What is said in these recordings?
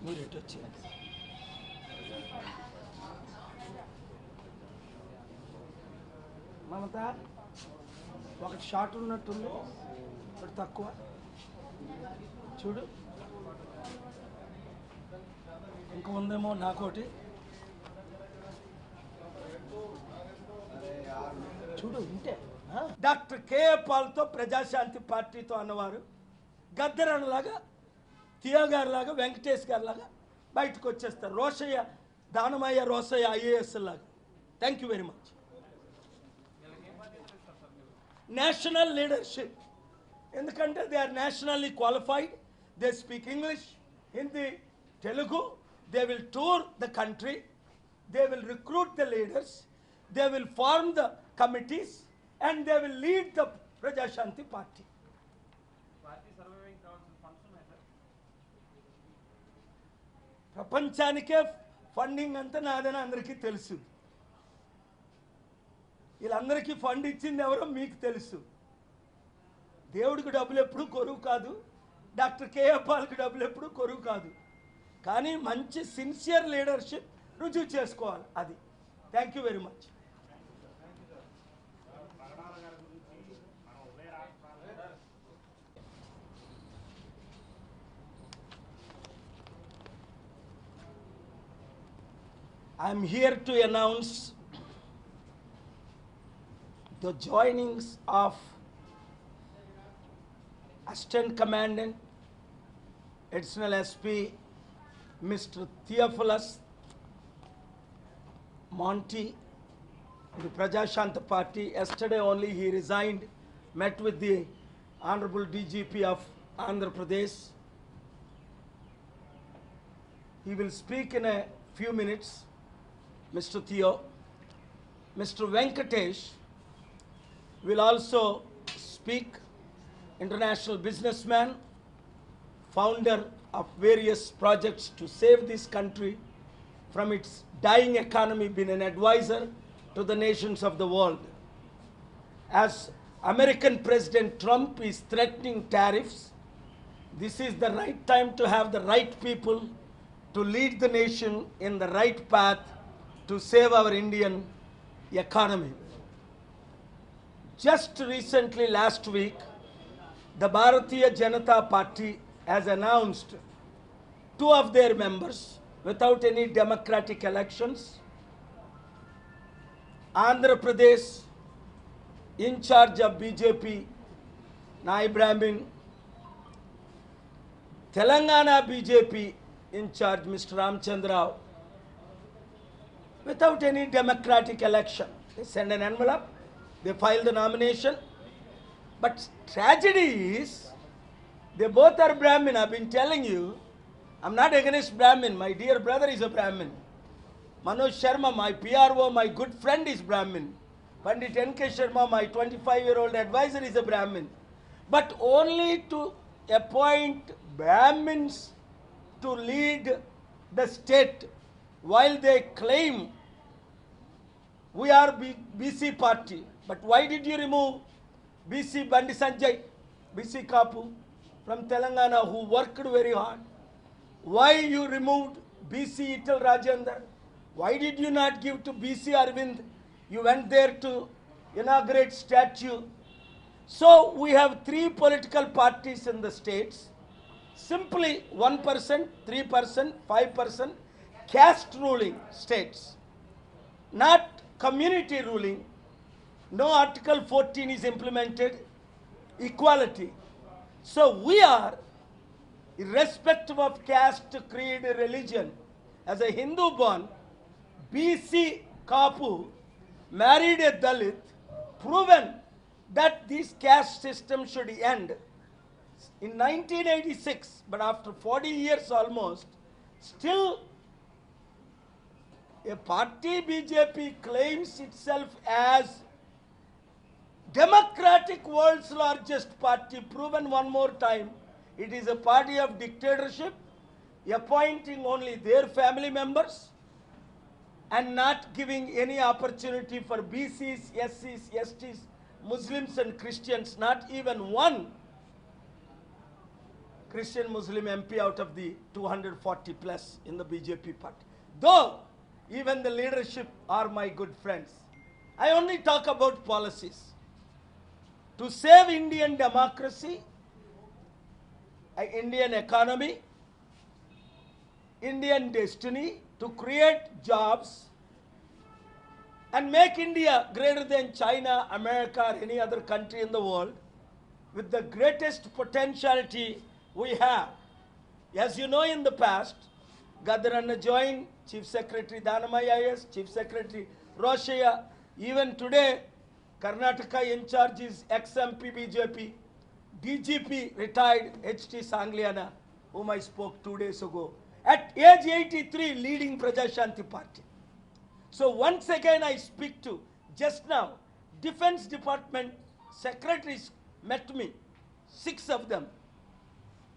మీరు ఎటు వచ్చేయండి. మమత ఒకటి షార్ట్ ఉన్నట్టుంది, ఒకటి తక్కువ చూడు, ఇంకా ఉందేమో నాకోటి చూడు ఇంటే. డాక్టర్ కేఏ పాల్తో ప్రజాశాంతి పార్టీతో అన్నవారు గద్దరన్నలాగా తియో గారిలాగా వెంకటేష్ గారిలాగా బయటకు వచ్చేస్తారు. రోషయ్య దానమయ్య రోసయ్య ఐఏఎస్ లాగా. Thank you very much. National leadership, ఎందుకంటే they are nationally qualified, they speak English, Hindi, Telugu. They will tour the country, they will recruit the leaders, they will form the committees and they will lead the Prajashanti party. ప్రపంచానికే funding అంతా నాదని అందరికీ తెలుసు. వీళ్ళందరికీ fund ఇచ్చింది ఎవరో మీకు తెలుసు. దేవుడికి డబ్బులు ఎప్పుడు కొరువు కాదు, డాక్టర్ కేఏ పాల్కి డబ్బులు ఎప్పుడు కొరువు కాదు. కానీ మంచి సిన్సియర్ లీడర్షిప్ రుజువు చేసుకోవాలి. అది. Thank you very much. I am here to announce the joinings of Assistant Commandant, Additional SP, Mr. Theophilus Monty, the Prajashanta Party. Yesterday only he resigned, met with the Honorable DGP of Andhra Pradesh. He will speak in a few minutes. Mr. Theo. Mr. Venkatesh will also speak. International businessman, founder of various projects to save this country from its dying economy, been an advisor to the nations of the world. As American President Trump is threatening tariffs, this is the right time to have the right people to lead the nation in the right path to save our Indian economy. Just recently, last week, the Bharatiya Janata Party has announced 2 of their members without any democratic elections. Andhra Pradesh in charge of BJP, Nai Brahmin. Telangana BJP in charge, Mr. Ramchandra Rao, without any democratic election. They send an envelope, they file the nomination. But tragedy is, they both are Brahmin. I've been telling you, I'm not against Brahmin. My dear brother is a Brahmin. Manoj Sharma, my PRO, my good friend is Brahmin. Pandit N.K. Sharma, my 25-year-old advisor, is a Brahmin. But only to appoint Brahmins to lead the state, while they claim we are BC party. But why did you remove BC Bandi Sanjay, BC Kapu from Telangana, who worked very hard? Why you removed BC Ital Rajendra? Why did you not give to BC Arvind? You went there to inaugurate statue. So we have 3 political parties in the states. Simply 1%, 3%, 5% caste ruling states, not community ruling. No Article 14 is implemented, equality. So we are, irrespective of caste, creed, religion, as a Hindu born, BC Kapu married a Dalit, proven that this caste system should end in 1986, but after 40 years almost, still a party, BJP, claims itself as democratic, world's largest party. Proven one more time, it is a party of dictatorship, appointing only their family members and not giving any opportunity for BCs, SCs, STs, Muslims and Christians, not even one. Christian Muslim MP out of the 240 plus in the BJP party. Though even the leadership are my good friends, I only talk about policies. To save Indian democracy, Indian economy, Indian destiny, to create jobs and make India greater than China, America, or any other country in the world with the greatest potentiality we have. As you know, in the past, Gadaranna joined, Chief Secretary Dhanamaya IS, Chief Secretary Roshaya. Even today, Karnataka in charge is ex-MP BJP, DGP retired H.T. Sangliana, whom I spoke 2 days ago. At age 83, leading Praja Shanti Party. So once again I speak to, just now, Defense Department secretaries met me, 6 of them,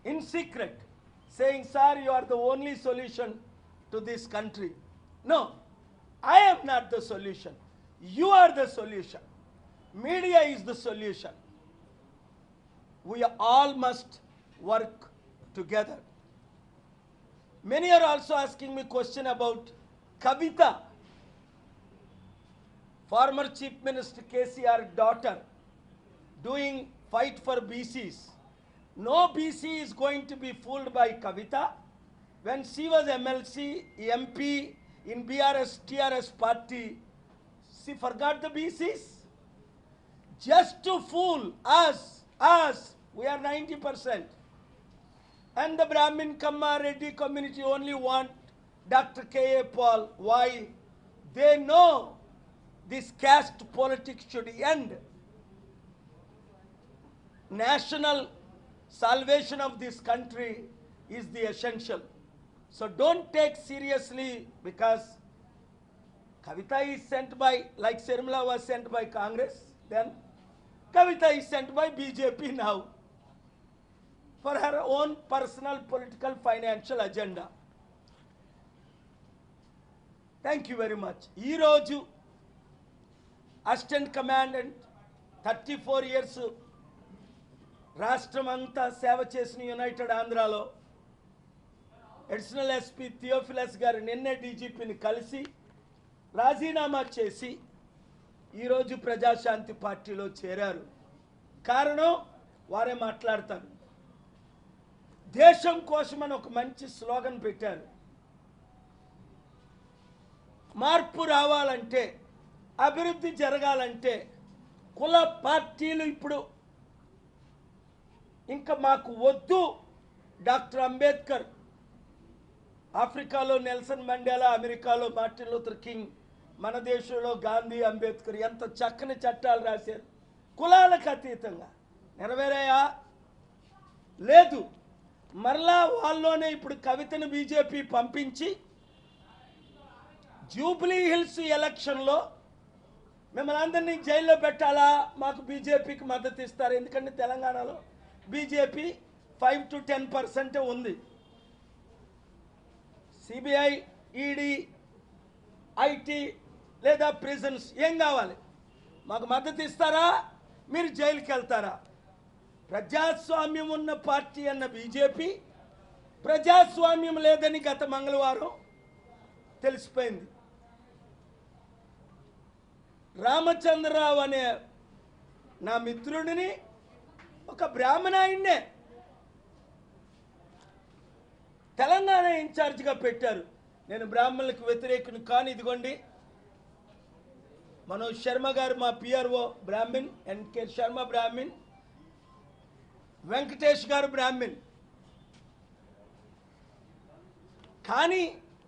in secret, saying, sir, you are the only solution to this country. No, I am not the solution. You are the solution. Media is the solution. We all must work together. Many are also asking me question about Kavita, former Chief Minister KCR daughter, doing fight for BCs. No BC is going to be fooled by Kavita. When she was MLC, MP in BRS, TRS party, she forgot the BCs. Just to fool us, we are 90%. And the Brahmin Kamma Reddy community only want Dr. K.A. Paul. Why? They know this caste politics should end. National salvation of this country is the essential. So don't take seriously, because Kavita is sent by, like Sharmila was sent by Congress, then Kavita is sent by BJP now for her own personal political financial agenda. Thank you very much. Ee roju Assistant Commandant, 34 years, రాష్ట్రమంతా సేవ చేసిన United ఆంధ్రాలో additional SP Theophilus గారు నిన్నే డీజీపీని కలిసి రాజీనామా చేసి ఈరోజు ప్రజాశాంతి పార్టీలో చేరారు. కారణం వారే మాట్లాడతారు. దేశం కోసమని ఒక మంచి స్లోగన్ పెట్టారు. మార్పు రావాలంటే, అభివృద్ధి జరగాలంటే కుల పార్టీలు ఇప్పుడు ఇంకా మాకు వద్దు. డాక్టర్ అంబేద్కర్, ఆఫ్రికాలో నెల్సన్ మండేలా, అమెరికాలో మార్టిన్ లూథర్ కింగ్, మన దేశంలో గాంధీ, అంబేద్కర్ ఎంత చక్కని చట్టాలు రాశారు. కులాలకు అతీతంగా నెరవేరాయా? లేదు. మరలా వాళ్ళలోనే ఇప్పుడు కవితను బీజేపీ పంపించి జూబ్లీ హిల్స్ ఎలక్షన్లో మిమ్మల్ని అందరినీ జైల్లో పెట్టాలా, మాకు బీజేపీకి మద్దతు ఇస్తారు. ఎందుకంటే తెలంగాణలో బీజేపీ 5 to 10% ఉంది. సిబిఐ, ఈడీ, ఐటీ లేదా ప్రిజన్స్ ఏం కావాలి? మాకు మద్దతు ఇస్తారా, మీరు జైలుకి వెళ్తారా? ప్రజాస్వామ్యం ఉన్న పార్టీ అన్న బీజేపీ ప్రజాస్వామ్యం లేదని గత మంగళవారం తెలిసిపోయింది. రామచంద్రరావు అనే నా మిత్రుడిని, ఒక బ్రాహ్మణాయన్నే తెలంగాణ ఇన్ఛార్జిగా పెట్టారు. నేను బ్రాహ్మణులకు వ్యతిరేకుని కాని, ఇదిగోండి మనోజ్ శర్మ గారు మా పిఆర్ఓ బ్రాహ్మణ్, ఎన్కే శర్మ బ్రాహ్మణ్, వెంకటేష్ గారు బ్రాహ్మణ్. కానీ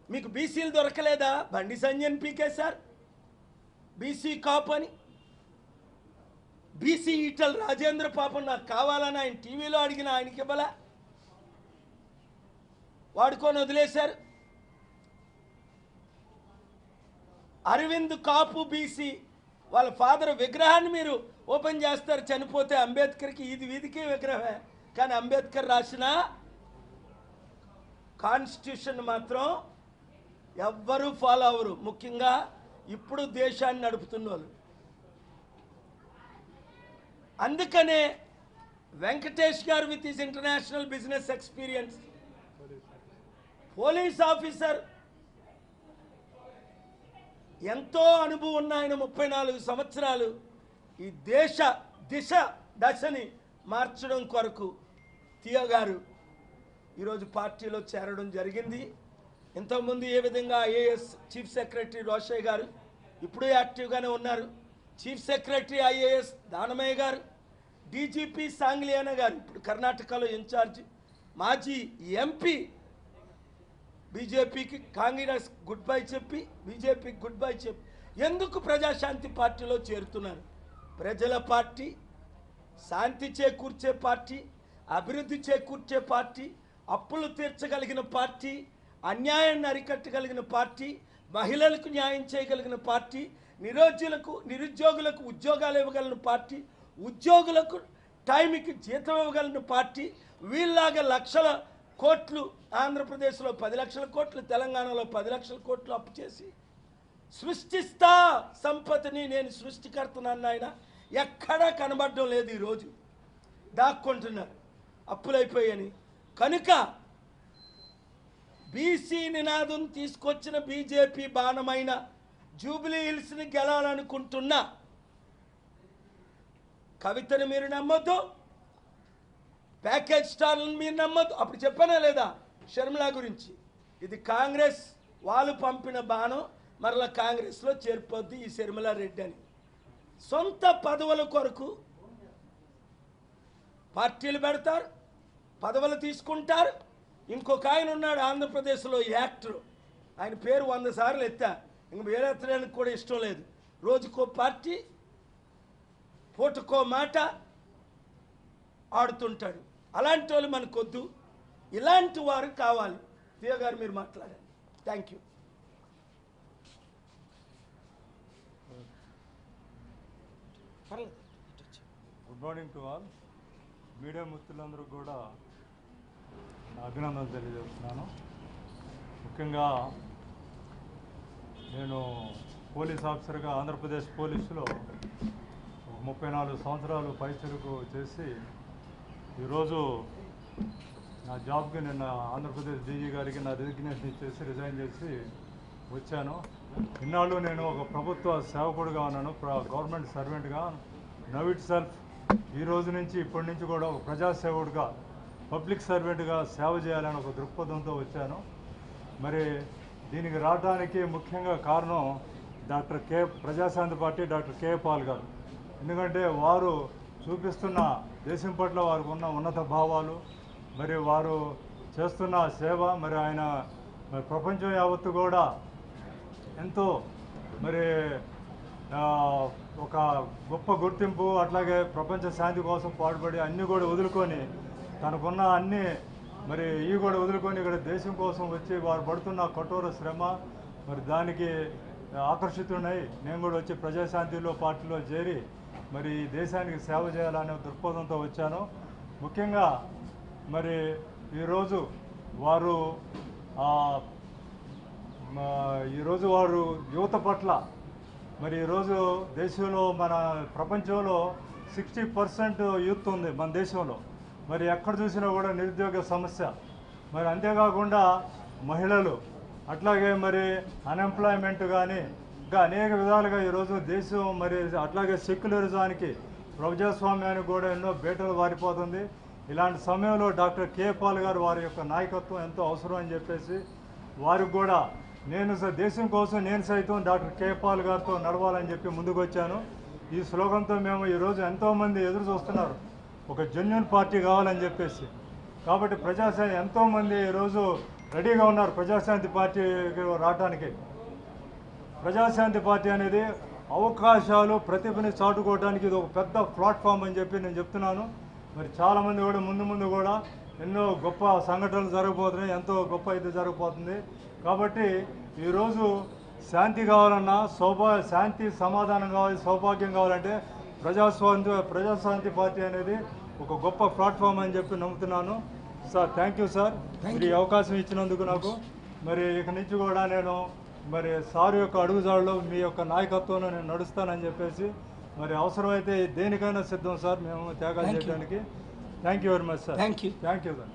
మీకు బీసీలు దొరకలేదా? బండి సంజయ్ పీకేశారు బీసీ కాపు అని. బీసీ ఈటల్ రాజేంద్ర పాపం నాకు కావాలని ఆయన టీవీలో అడిగిన, ఆయనకి ఇవ్వలా, వాడుకొని వదిలేశారు. అరవింద్ కాపు బీసీ, వాళ్ళ ఫాదర్ విగ్రహాన్ని మీరు ఓపెన్ చేస్తారు చనిపోతే. అంబేద్కర్కి ఇది వీధికి విగ్రహమే, కానీ అంబేద్కర్ రాసిన కాన్స్టిట్యూషన్ మాత్రం ఎవ్వరూ ఫాలో అవ్వరు. ముఖ్యంగా ఇప్పుడు దేశాన్ని నడుపుతున్న వాళ్ళు. అందుకనే వెంకటేష్ గారు with his international business experience, police officer, ఎంతో అనుభవం ఉన్న ఆయన 34 సంవత్సరాలు ఈ దేశ దశని మార్చడం కొరకు థియో గారు ఈరోజు పార్టీలో చేరడం జరిగింది. ఇంతకుముందు ఏ విధంగా ఐఏఎస్ చీఫ్ సెక్రటరీ రోషయ్య గారు ఇప్పుడు యాక్టివ్గానే ఉన్నారు. చీఫ్ సెక్రటరీ ఐఏఎస్ దానమయ్య గారు, డీజీపీ సాంగ్లియానా గారు ఇప్పుడు కర్ణాటకలో ఇన్ఛార్జ్, మాజీ ఎంపీ, బీజేపీకి కాంగ్రెస్ గుడ్ బై చెప్పి బీజేపీకి గుడ్ బై చెప్పి ఎందుకు ప్రజాశాంతి పార్టీలో చేరుతున్నారు? ప్రజల పార్టీ, శాంతి చేకూర్చే పార్టీ, అభివృద్ధి చేకూర్చే పార్టీ, అప్పులు తీర్చగలిగిన పార్టీ, అన్యాయాన్ని అరికట్టగలిగిన పార్టీ, మహిళలకు న్యాయం చేయగలిగిన పార్టీ, నిరుద్యోగులకు ఉద్యోగాలు ఇవ్వగలిగిన పార్టీ, ఉద్యోగులకు టైంకి జీతం ఇవ్వగలిగిన పార్టీ. వీళ్ళలాగా లక్షల కోట్లు, ఆంధ్రప్రదేశ్లో 10 లక్షల కోట్లు, తెలంగాణలో 10 లక్షల కోట్లు అప్పు చేసి సృష్టిస్తా సంపత్తిని, నేను సృష్టికర్తనన్న ఆయన ఎక్కడా కనబడడం లేదు. ఈరోజు దాక్కుంటున్నారు అప్పులైపోయాయని. కనుక బీసీ నినాదం తీసుకొచ్చిన బీజేపీ బాణమైన జూబ్లీ హిల్స్ని గెలాలనుకుంటున్న కవితను మీరు నమ్మొద్దు, ప్యాకేజ్ స్టార్లను మీరు నమ్మొద్దు. అప్పుడు చెప్పానా లేదా షర్మిల గురించి? ఇది కాంగ్రెస్ వాళ్ళు పంపిన బాణం, మరలా కాంగ్రెస్లో చేరిపోద్ది ఈ షర్మిల రెడ్డి అని. సొంత పదవుల కొరకు పార్టీలు పెడతారు, పదవులు తీసుకుంటారు. ఇంకొక ఆయన ఉన్నాడు ఆంధ్రప్రదేశ్లో యాక్టర్, ఆయన పేరు 100 సార్లు ఎత్తా, ఇంక వేరే ఎత్తడానికి కూడా ఇష్టం లేదు. రోజుకో పార్టీ, పూటకో మాట ఆడుతుంటాడు. అలాంటి వాళ్ళు మనకొద్దు, ఇలాంటి వారు కావాలి. థియో గారు మీరు మాట్లాడండి. Thank you. Good morning to all. Media మిత్రులందరూ కూడా అభినందనలు తెలియజేస్తున్నాను. ముఖ్యంగా నేను పోలీస్ ఆఫీసర్గా ఆంధ్రప్రదేశ్ పోలీసులో 34 సంవత్సరాలు పైచురుకు చేసి ఈరోజు నా జాబ్కి నిన్న ఆంధ్రప్రదేశ్ డీజీ గారికి నా రెసిగ్నేషన్ ఇచ్చేసి రిజైన్ చేసి వచ్చాను. ఇన్నాళ్ళు నేను ఒక ప్రభుత్వ సేవకుడిగా ఉన్నాను, గవర్నమెంట్ సర్వెంట్గా. నవ్ ఇట్ సెల్ఫ్ ఈ రోజు నుంచి ఇప్పటి నుంచి కూడా ఒక ప్రజాసేవకుడిగా, పబ్లిక్ సర్వెంట్గా సేవ చేయాలని ఒక దృక్పథంతో వచ్చాను. మరి దీనికి రావడానికి ముఖ్యంగా కారణం ప్రజాశాంతి పార్టీ డాక్టర్ కే పాల్ గారు. ఎందుకంటే వారు చూపిస్తున్న దేశం పట్ల వారికి ఉన్న ఉన్నత భావాలు, మరి వారు చేస్తున్న సేవ, మరి ఆయన ప్రపంచం యావత్తు కూడా ఎంతో మరి ఒక గొప్ప గుర్తింపు, అట్లాగే ప్రపంచ శాంతి కోసం పాటుపడి అన్నీ కూడా వదులుకొని, తనకున్న అన్నీ మరి ఇవి కూడా వదులుకొని ఇక్కడ దేశం కోసం వచ్చి వారు పడుతున్న కఠోర శ్రమ, మరి దానికి ఆకర్షితున్నై నేను కూడా వచ్చి ప్రజాశాంతిలో పార్టీలో చేరి మరి దేశానికి సేవ చేయాలనే దృక్పథంతో వచ్చాను. ముఖ్యంగా మరి ఈరోజు వారు యువత పట్ల, మరి ఈరోజు దేశంలో మన ప్రపంచంలో 60% యూత్ ఉంది మన దేశంలో. మరి ఎక్కడ చూసినా కూడా నిరుద్యోగ సమస్య, మరి అంతేకాకుండా మహిళలు, అట్లాగే మరి అన్ఎంప్లాయ్మెంట్ కానీ ఇంకా అనేక విధాలుగా ఈరోజు దేశం మరి అట్లాగే సెక్యులరిజానికి, ప్రజాస్వామ్యానికి కూడా ఎన్నో బేటలు వారిపోతుంది. ఇలాంటి సమయంలో డాక్టర్ కే పాల్ గారు వారి యొక్క నాయకత్వం ఎంతో అవసరం అని చెప్పేసి వారికి కూడా దేశం కోసం నేను సైతం డాక్టర్ కే పాల్ గారితో నడవాలని చెప్పి ముందుకు వచ్చాను. ఈ స్లోగన్తో మేము ఈరోజు ఎంతోమంది ఎదురు చూస్తున్నారు, ఒక జెన్యూన్ పార్టీ కావాలని చెప్పేసి. కాబట్టి ప్రజాశాంతి ఎంతోమంది ఈరోజు రెడీగా ఉన్నారు ప్రజాశాంతి పార్టీకి రావడానికి. ప్రజాశాంతి పార్టీ అనేది అవకాశాలు, ప్రతిభని చాటుకోవడానికి ఇది ఒక పెద్ద ప్లాట్ఫామ్ అని చెప్పి నేను చెప్తున్నాను. మరి చాలామంది కూడా ముందు కూడా ఎన్నో గొప్ప సంఘటనలు జరగబోతున్నాయి, ఎంతో గొప్ప ఇది జరగబోతుంది. కాబట్టి ఈరోజు శాంతి కావాలన్నా, శాంతి సమాధానం కావాలి, సౌభాగ్యం కావాలంటే ప్రజాశాంతి పార్టీ అనేది ఒక గొప్ప ప్లాట్ఫామ్ అని చెప్పి నమ్ముతున్నాను. సార్ థ్యాంక్ యూ సార్, మీరు ఈ అవకాశం ఇచ్చినందుకు నాకు. మరి ఇక నుంచి కూడా నేను మరి సార్ యొక్క అడుగుజాడలో మీ యొక్క నాయకత్వంలో నేను నడుస్తానని చెప్పేసి, మరి అవసరమైతే దేనికైనా సిద్ధం సార్ మేము త్యాగాలు చేయడానికి. Thank you very much sir. Thank you. Thank you sir.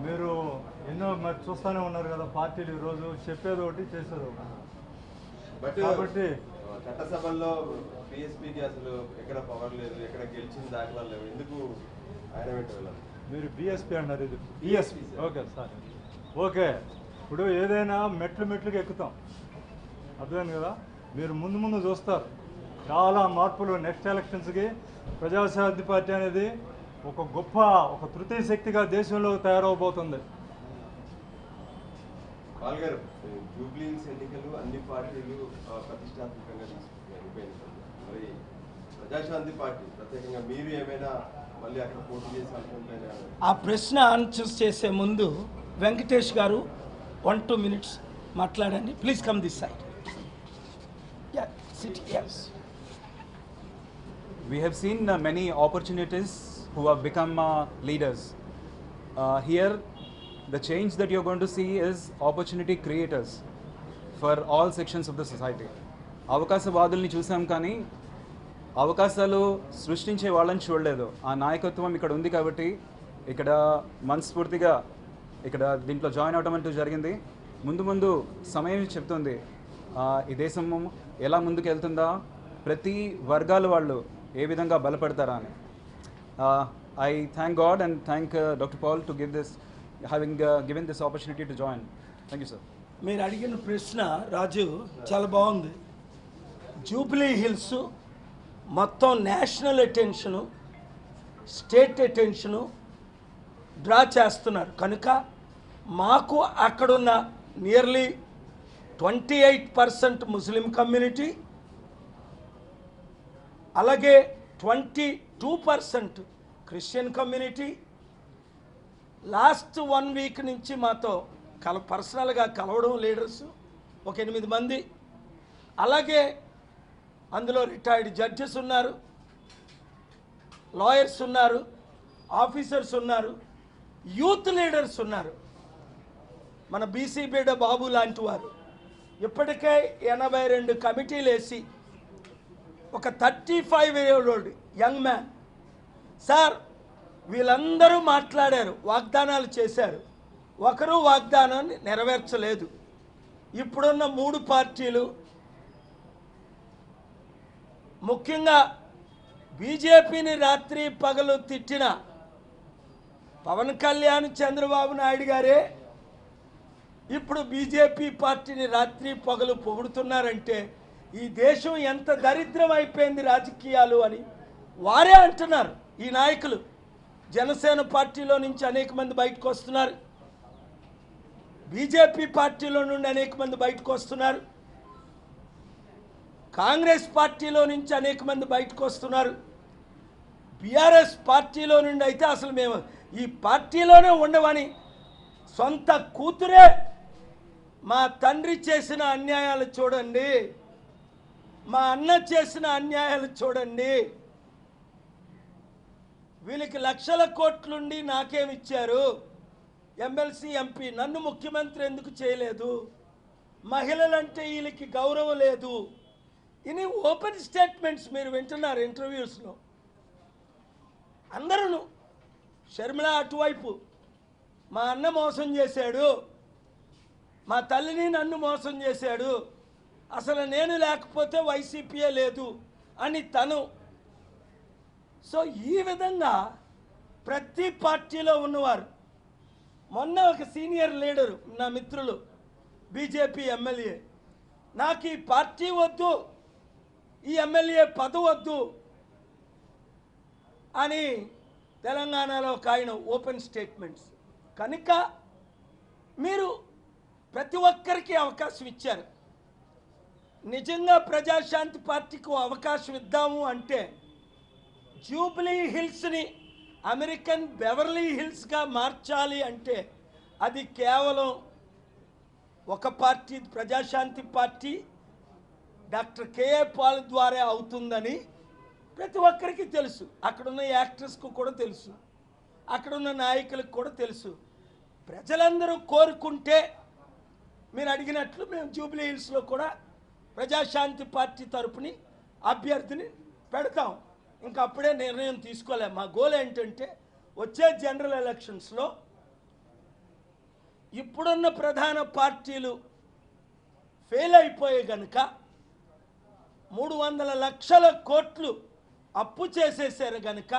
మీరు ఎన్నో మరి చూస్తూనే ఉన్నారు కదా పార్టీలు ఈరోజు చెప్పేది ఒకటి చేసేది ఒకటి. కాబట్టి చట్టసభల్లో బీఎస్పీకి అసలు ఎక్కడ పవర్ లేదు, ఎక్కడ గెలిచిన దాఖలాలు లేవు, ఎందుకు ఆయన వెంట వెళ్ళాలి? మీరు బీఎస్పీ అన్నారు, ఇది ఈఎస్పీ. Okay sir, okay. ఇప్పుడు ఏదైనా మెట్లుగా ఎక్కుతాం, అర్థమైంది కదా. మీరు ముందు చూస్తారు చాలా మార్పులు. నెక్స్ట్ ఎలక్షన్స్కి ప్రజాశాంతి పార్టీ అనేది ఒక తృతీయ శక్తిగా దేశంలో తయారవబోతుంది. పాల్ గారు, జూబ్లీస్ ఎన్నికలు అన్ని పార్టీలు ప్రతిష్టాత్మకంగా తీసుకుంటున్నాయి. మరి ప్రజాశాంతి పార్టీ ప్రత్యేకంగా మీరు ఏమైనా మళ్ళీ అక్కడ పోటీ చేసి అనుకుంటున్నారా? ఆ ప్రశ్న ఆన్సర్ చేసే ముందు వెంకటేష్ గారు 1-2 minutes మాట్లాడండి. Please come this side. We have seen many opportunities who have become leaders. Here, the change that you're going to see is opportunity creators for all sections of the society. అవకాశవాదుల్ని చూసాం కానీ అవకాశాలు సృష్టించే వాళ్ళని చూడలేదు. ఆ నాయకత్వం ఇక్కడ ఉంది కాబట్టి ఇక్కడ మనస్ఫూర్తిగా ఇక్కడ దీంట్లో జాయిన్ అవడం అంటూ జరిగింది. ముందు సమయం చెప్తుంది ఈ దేశం ఎలా ముందుకు వెళ్తుందా, ప్రతి వర్గాల వాళ్ళు ఏ విధంగా బలపడతారా అని. I thank God and thank Dr. Paul to having given this opportunity to join. Thank you, sir. మీరు అడిగిన ప్రశ్న రాజు చాలా బాగుంది. జూబ్లీ హిల్స్ మొత్తం national attention, state attention draw చేస్తున్నారు కనుక మాకు అక్కడున్న నియర్లీ 28% ముస్లిం కమ్యూనిటీ, అలాగే 22% క్రిస్టియన్ కమ్యూనిటీ లాస్ట్ 1 week నుంచి మాతో పర్సనల్గా కలవడం లీడర్స్ ఒక 8 మంది, అలాగే అందులో రిటైర్డ్ జడ్జెస్ ఉన్నారు, లాయర్స్ ఉన్నారు, ఆఫీసర్స్ ఉన్నారు, యూత్ లీడర్స్ ఉన్నారు. మన బీసీ బిడ్డ బాబు లాంటి వారు ఇప్పటికే 82 కమిటీలు వేసి ఒక 35-year-old యంగ్ మ్యాన్. సార్ వీళ్ళందరూ మాట్లాడారు, వాగ్దానాలు చేశారు, ఒకరు వాగ్దానాన్ని నెరవేర్చలేదు. ఇప్పుడున్న 3 పార్టీలు ముఖ్యంగా బీజేపీని రాత్రి పగలు తిట్టిన పవన్ కళ్యాణ్, చంద్రబాబు నాయుడు గారే ఇప్పుడు బీజేపీ పార్టీని రాత్రి పగలు పొగుడుతున్నారంటే ఈ దేశం ఎంత దరిద్రం అయిపోయింది రాజకీయాలు అని వారే అంటున్నారు. ఈ నాయకులు జనసేన పార్టీలో నుంచి అనేక మంది బయటకు వస్తున్నారు, బీజేపీ పార్టీలో నుండి అనేక మంది బయటకు వస్తున్నారు, కాంగ్రెస్ పార్టీలో నుంచి అనేక మంది బయటకు వస్తున్నారు, బీఆర్ఎస్ పార్టీలో నుండి అయితే అసలు మేము ఈ పార్టీలోనే ఉండవని సొంత కూతురే మా తండ్రి చేసిన అన్యాయాలు చూడండి, మా అన్న చేసిన అన్యాయాలు చూడండి, వీళ్ళకి లక్షల కోట్లుండి నాకేమిచ్చారు, ఎమ్మెల్సీ ఎంపీ నన్ను ముఖ్యమంత్రి ఎందుకు చేయలేదు, మహిళలంటే వీళ్ళకి గౌరవం లేదు, ఇని ఓపెన్ స్టేట్మెంట్స్ మీరు వింటున్నారు ఇంటర్వ్యూస్లో. అందరూ షర్మిల అటువైపు మా అన్న మోసం చేశాడు, మా తల్లిని నన్ను మోసం చేశాడు, అసలు నేను లేకపోతే వైసీపీయే లేదు అని తను. సో ఈ విధంగా ప్రతి పార్టీలో ఉన్నవారు, మొన్న ఒక సీనియర్ లీడరు నా మిత్రులు బీజేపీ ఎమ్మెల్యే, నాకు ఈ పార్టీ వద్దు, ఈ ఎమ్మెల్యే పదవి వద్దు అని తెలంగాణలో ఒక ఆయన ఓపెన్ స్టేట్మెంట్స్. కనుక మీరు ప్రతి ఒక్కరికి అవకాశం ఇచ్చారు. నిజంగా ప్రజాశాంతి పార్టీకి అవకాశం ఇద్దాము అంటే జూబ్లీ హిల్స్ని అమెరికన్ బెవర్లీ హిల్స్గా మార్చాలి అంటే అది కేవలం ఒక party, Prajashanti party doctor KA Paul ద్వారా అవుతుందని ప్రతి ఒక్కరికి తెలుసు. అక్కడున్న యాక్టర్స్కు కూడా తెలుసు, అక్కడున్న నాయకులకు కూడా తెలుసు. ప్రజలందరూ కోరుకుంటే మీరు అడిగినట్లు మేము జూబ్లీ హిల్స్లో కూడా ప్రజాశాంతి పార్టీ తరపుని అభ్యర్థిని పెడతాం. ఇంకా అప్పుడే నిర్ణయం తీసుకోలేం. మా గోల్ ఏంటంటే వచ్చే జనరల్ ఎలక్షన్స్లో ఇప్పుడున్న ప్రధాన పార్టీలు ఫెయిల్ అయిపోయే గనుక 300 లక్షల కోట్లు అప్పు చేసేసారు గనుక,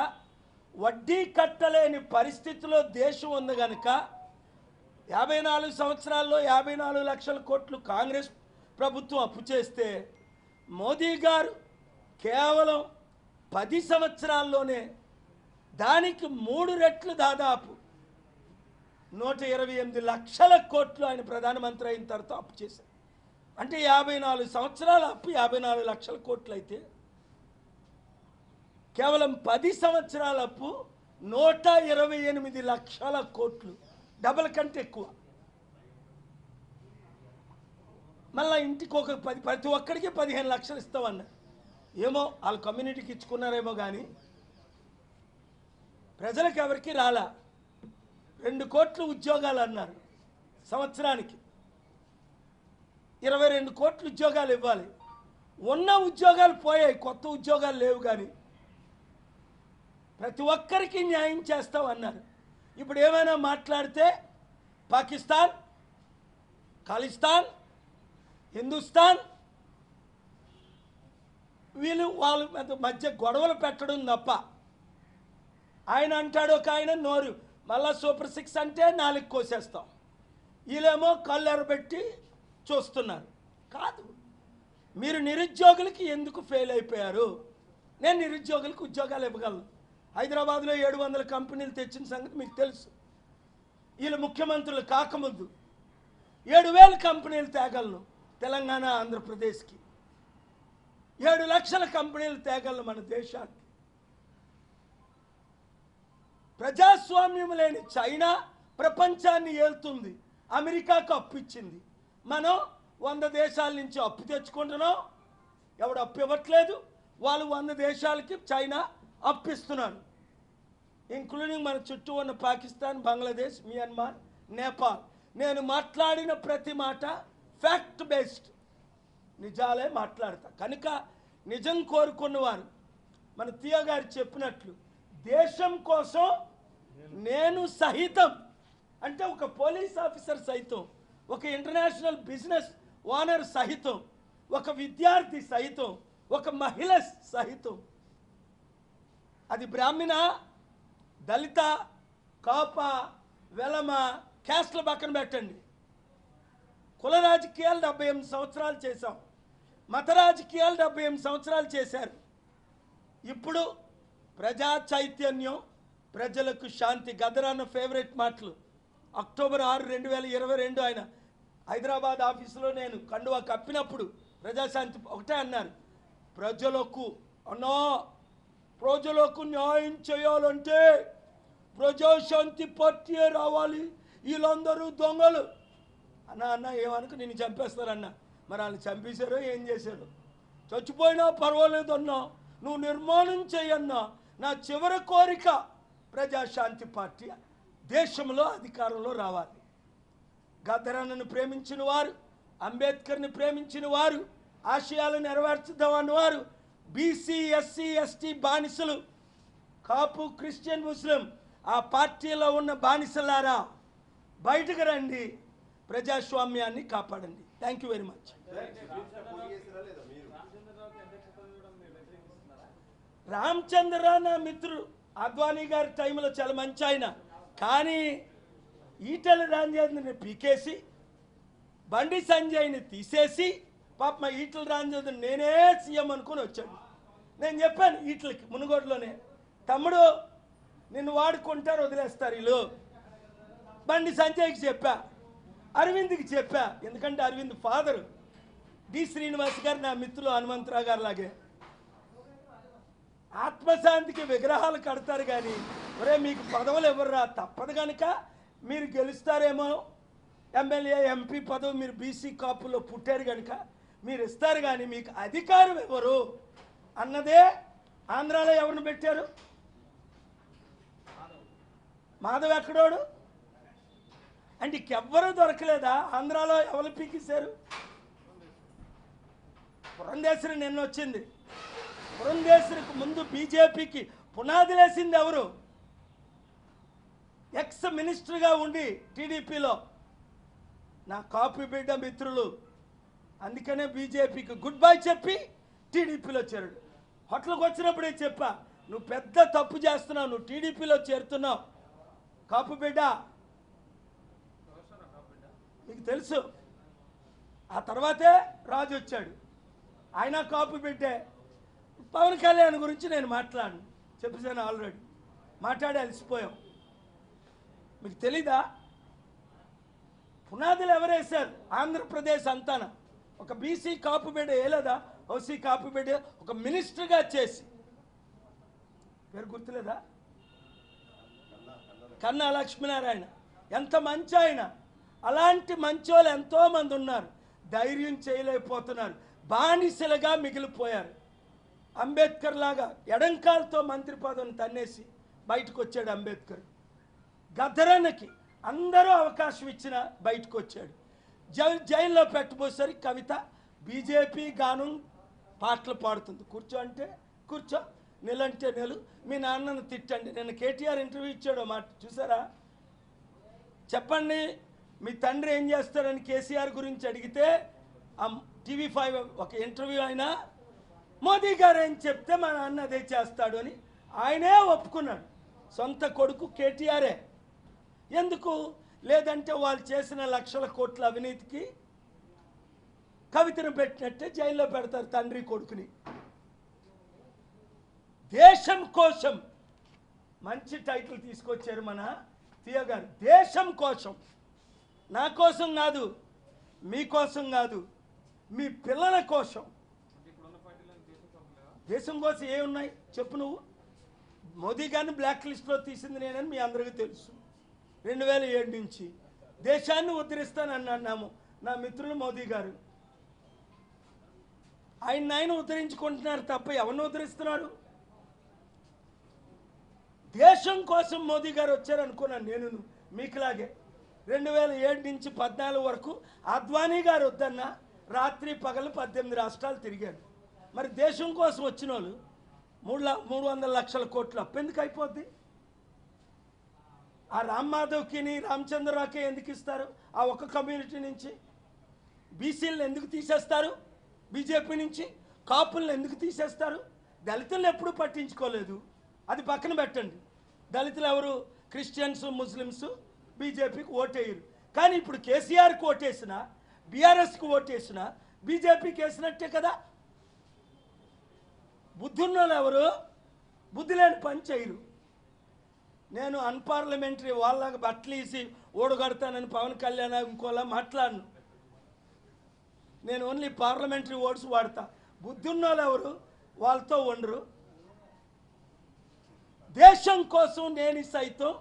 వడ్డీ కట్టలేని పరిస్థితిలో దేశం ఉంది గనుక 54 సంవత్సరాల్లో 54 లక్షల కోట్లు కాంగ్రెస్ ప్రభుత్వం అప్పు చేస్తే, మోదీ గారు కేవలం 10 సంవత్సరాల్లోనే దానికి 3 రెట్లు దాదాపు 128 లక్షల కోట్లు ఆయన ప్రధానమంత్రి అయిన తర్వాత అప్పు చేశారు. అంటే 54 సంవత్సరాల అప్పు 54 లక్షల కోట్లు అయితే, కేవలం 10 సంవత్సరాల అప్పు 128 లక్షల కోట్లు, డబల్ కంటే ఎక్కువ. మళ్ళీ ఇంటికి ఒక ప్రతి ఒక్కడికి 15 లక్షలు ఇస్తామన్నారు. ఏమో వాళ్ళ కమ్యూనిటీకి ఇచ్చుకున్నారేమో కానీ ప్రజలకు ఎవరికి రాలా. 2 కోట్ల ఉద్యోగాలు అన్నారు, సంవత్సరానికి 22 కోట్ల ఉద్యోగాలు ఇవ్వాలి. ఉన్న ఉద్యోగాలు పోయాయి, కొత్త ఉద్యోగాలు లేవు. కానీ ప్రతి ఒక్కరికి న్యాయం చేస్తామన్నారు. ఇప్పుడు ఏమైనా మాట్లాడితే పాకిస్తాన్, ఖలిస్తాన్, హిందుస్థాన్ వాళ్ళ మధ్య గొడవలు పెట్టడం తప్ప. ఆయన అంటాడు ఒక ఆయన, నోరు మళ్ళా సూపర్ 6 అంటే 4 కోసేస్తాం. వీళ్ళేమో కళ్ళు ఎరబెట్టి చూస్తున్నారు. కాదు, మీరు నిరుద్యోగులకి ఎందుకు ఫెయిల్ అయిపోయారు? నేను నిరుద్యోగులకు ఉద్యోగాలు ఇవ్వగలను. హైదరాబాద్లో 700 కంపెనీలు తెచ్చిన సంగతి మీకు తెలుసు. వీళ్ళు ముఖ్యమంత్రులు కాకముందు 7,000 కంపెనీలు తేగలను తెలంగాణ, ఆంధ్రప్రదేశ్కి. 7 లక్షల కంపెనీలు తేగలను మన దేశానికి. ప్రజాస్వామ్యం లేని చైనా ప్రపంచాన్ని ఏలుతుంది, అమెరికాకు అప్పు ఇచ్చింది. మనం 100 దేశాల నుంచి అప్పు తెచ్చుకుంటున్నాం, ఎవడు అప్పు ఇవ్వట్లేదు. వాళ్ళు 100 దేశాలకి చైనా అప్పిస్తున్నారు, ఇంక్లూడింగ్ మన చుట్టూ ఉన్న పాకిస్తాన్, బంగ్లాదేశ్, మియన్మార్, నేపాల్. నేను మాట్లాడిన ప్రతి మాట ఫ్యాక్ట్ బేస్డ్, నిజాలే మాట్లాడతా. కనుక నిజం కోరుకున్నవారు మన తీయ గారు చెప్పినట్లు దేశం కోసం నేను సహితం, అంటే ఒక పోలీస్ ఆఫీసర్ సైతం, ఒక ఇంటర్నేషనల్ బిజినెస్ ఓనర్ సహితం, ఒక విద్యార్థి సహితం, ఒక మహిళ సహితం, అది బ్రాహ్మణ, దళిత, కాప, వెలమ, క్యాస్ట్ల పక్కన పెట్టండి. కుల రాజకీయాలు 78 సంవత్సరాలు చేశాం, మత రాజకీయాలు 78 సంవత్సరాలు చేశారు. ఇప్పుడు ప్రజా చైతన్యం, ప్రజలకు శాంతి. గదరన్న ఫేవరెట్ మాటలు. అక్టోబర్ 6, 2022 ఆయన హైదరాబాద్ ఆఫీసులో నేను కండువా కప్పినప్పుడు ప్రజాశాంతి ఒకటే అన్నారు, ప్రజలకు న్యాయం చేయాలంటే ప్రజాశాంతి పార్టీ రావాలి, వీళ్ళందరూ దొంగలు అన్న ఏమనుకు నిన్ను చంపేస్తారన్న. మరి వాళ్ళు చంపేశారో ఏం చేశారు? చచ్చిపోయినా పర్వాలేదు అన్నా, నువ్వు నిర్మాణం చేయన్నా. నా చివరి కోరిక ప్రజాశాంతి పార్టీ దేశంలో అధికారంలో రావాలి. గద్దరన్నను ప్రేమించిన వారు, అంబేద్కర్ని ప్రేమించిన వారు, ఆశయాలు నెరవేర్చుదామన్న వారు, బీసీ, ఎస్సీ, ఎస్టీ బానిసలు, కాపు, క్రిస్టియన్, ముస్లిం ఆ పార్టీలో ఉన్న బానిసలారా బయటకు రండి, ప్రజాస్వామ్యాన్ని కాపాడండి. Thank you very much. Ramachandra Rao నా మిత్రుడు, అద్వానీ గారి టైంలో చాలా మంచి ఆయన. కానీ ఈటెల రాజేంద్రని పీకేసి బండి సంజయ్ని తీసేసి పాప ఈటెల రాజేంద్ర నేనే సీఎం అనుకుని వచ్చాడు. నేను చెప్పాను ఈటలకి మునుగోడులోనే, తమ్ముడు నిన్ను వాడుకుంటారు, వదిలేస్తారు వీళ్ళు. బండి సంజయ్కి చెప్పా, అరవింద్కి చెప్పా. ఎందుకంటే అరవింద్ ఫాదరు డి శ్రీనివాస్ గారు నా మిత్రులు, హనుమంతరావు గారు లాగే. ఆత్మశాంతికి విగ్రహాలు కడతారు కానీ ఒరే మీకు పదవులు ఇవ్వరా, తప్పదు కనుక మీరు గెలుస్తారేమో, ఎమ్మెల్యే, ఎంపీ పదవి మీరు బీసీ కాపులో పుట్టారు కనుక మీరు ఇస్తారు, కానీ మీకు అధికారం ఇవ్వరు అన్నదే. ఆంధ్రాలో ఎవరిని పెట్టారు? మాధవ్ ఎక్కడోడు అంటే ఇంకెవ్వరూ దొరకలేదా? ఆంధ్రాలో ఎవరు పీకేశారు? పురంధేశ్వరి నిన్న వచ్చింది, పురంధేశ్వరికి ముందు బీజేపీకి పునాదిలేసింది ఎవరు? ఎక్స్ మినిస్టర్గా ఉండి టీడీపీలో నా కాపీ బిడ్డ మిత్రులు. అందుకనే బీజేపీకి గుడ్ బై చెప్పి టీడీపీలో చేరాడు. హోటల్కి వచ్చినప్పుడే చెప్పా, నువ్వు పెద్ద తప్పు చేస్తున్నావు, నువ్వు టీడీపీలో చేరుతున్నావు కాపు బిడ్డ, మీకు తెలుసు. ఆ తర్వాతే రాజు వచ్చాడు, ఆయన కాపు బిడ్డే. పవన్ కళ్యాణ్ గురించి నేను మాట్లాడను, చెప్పేసాను ఆల్రెడీ, మాట్లాడి అలసిపోయాం. మీకు తెలీదా? పునాదులు ఎవరేశారు? ఆంధ్రప్రదేశ్ అంతాన ఒక బీసీ కాపు బిడ్డ వేయలేదా? ఓసీ కాపు బిడ్డ ఒక మినిస్టర్గా చేసి, పేరు గుర్తులేదా? కన్నా లక్ష్మీనారాయణ. ఎంత మంచి ఆయన. అలాంటి మంచి వాళ్ళు ఎంతోమంది ఉన్నారు, ధైర్యం చేయలేకపోతున్నారు, బానిసలుగా మిగిలిపోయారు. అంబేద్కర్ లాగా ఎడంకాలతో మంత్రి పదవిని తన్నేసి బయటకు వచ్చాడు అంబేద్కర్. గద్దరన్నకి అందరూ అవకాశం ఇచ్చిన బయటకు వచ్చాడు. జైల్లో పెట్టబోసరికి కవిత బీజేపీ గానం పాటలు పాడుతుంది. కూర్చో అంటే కూర్చో, నిలంటే నెలు, మీ నాన్నను తిట్టండి. నేను కేటీఆర్ ఇంటర్వ్యూ ఇచ్చాడు మాట చూసారా? చెప్పండి మీ తండ్రి ఏం చేస్తారని కేసీఆర్ గురించి అడిగితే ఆ TV5 ఒక ఇంటర్వ్యూ అయినా మోదీ గారు ఏం చెప్తే మా నాన్న అదే చేస్తాడు అని ఆయనే ఒప్పుకున్నాడు. సొంత కొడుకు కేటీఆరే. ఎందుకు? లేదంటే వాళ్ళు చేసిన లక్షల కోట్ల అవినీతికి కవితను పెట్టినట్టే జైల్లో పెడతారు తండ్రి కొడుకుని. దేశం కోసం మంచి టైటిల్ తీసుకొచ్చారు మన తీయ గారు. దేశం కోసం, నా కోసం కాదు, మీకోసం కాదు, మీ పిల్లల కోసం. దేశం కోసం ఏమున్నాయి చెప్పు నువ్వు? మోదీ గారిని బ్లాక్ లిస్ట్లో తీసింది నేనని మీ అందరికీ తెలుసు. 2007 నుంచి దేశాన్ని ఉద్ధరిస్తానన్నాము నా మిత్రులు మోదీ గారు. ఆయన ఉద్ధరించుకుంటున్నారు తప్ప ఎవరిని ఉద్ధరిస్తున్నారు? దేశం కోసం మోదీ గారు వచ్చారనుకున్నాను నేను మీకులాగే. 2007 నుంచి 14 వరకు అద్వానీ గారు వద్దన్న రాత్రి పగలు 18 రాష్ట్రాలు తిరిగాడు. మరి దేశం కోసం వచ్చిన వాళ్ళు 300 లక్షల కోట్లు అప్పు ఎందుకు అయిపోద్ది? ఆ రామ్ మాధవ్కి రామచంద్రరావుకి ఎందుకు ఇస్తారు? ఆ ఒక్క కమ్యూనిటీ నుంచి బీసీలను ఎందుకు తీసేస్తారు? బీజేపీ నుంచి కాపులను ఎందుకు తీసేస్తారు? దళితులను ఎప్పుడూ పట్టించుకోలేదు, అది పక్కన పెట్టండి. దళితులు ఎవరు? క్రిస్టియన్స్, ముస్లిమ్స్ బీజేపీకి ఓటేయరు. కానీ ఇప్పుడు కేసీఆర్కి ఓటేసిన, బీఆర్ఎస్కి ఓటేసిన బీజేపీకి వేసినట్టే కదా. బుద్ధున్నోళ్ళు ఎవరు? బుద్ధి లేని పని చేయరు. నేను అన్పార్లమెంటరీ వాళ్ళగా బట్టలేసి ఓడగడతానని పవన్ కళ్యాణ్ ఇంకోలా మాట్లాడను. నేను ఓన్లీ పార్లమెంటరీ ఓట్స్ వాడతా. బుద్ధున్నోళ్ళు ఎవరు? వాళ్ళతో ఉండరు. దేశం కోసం నేను సైతం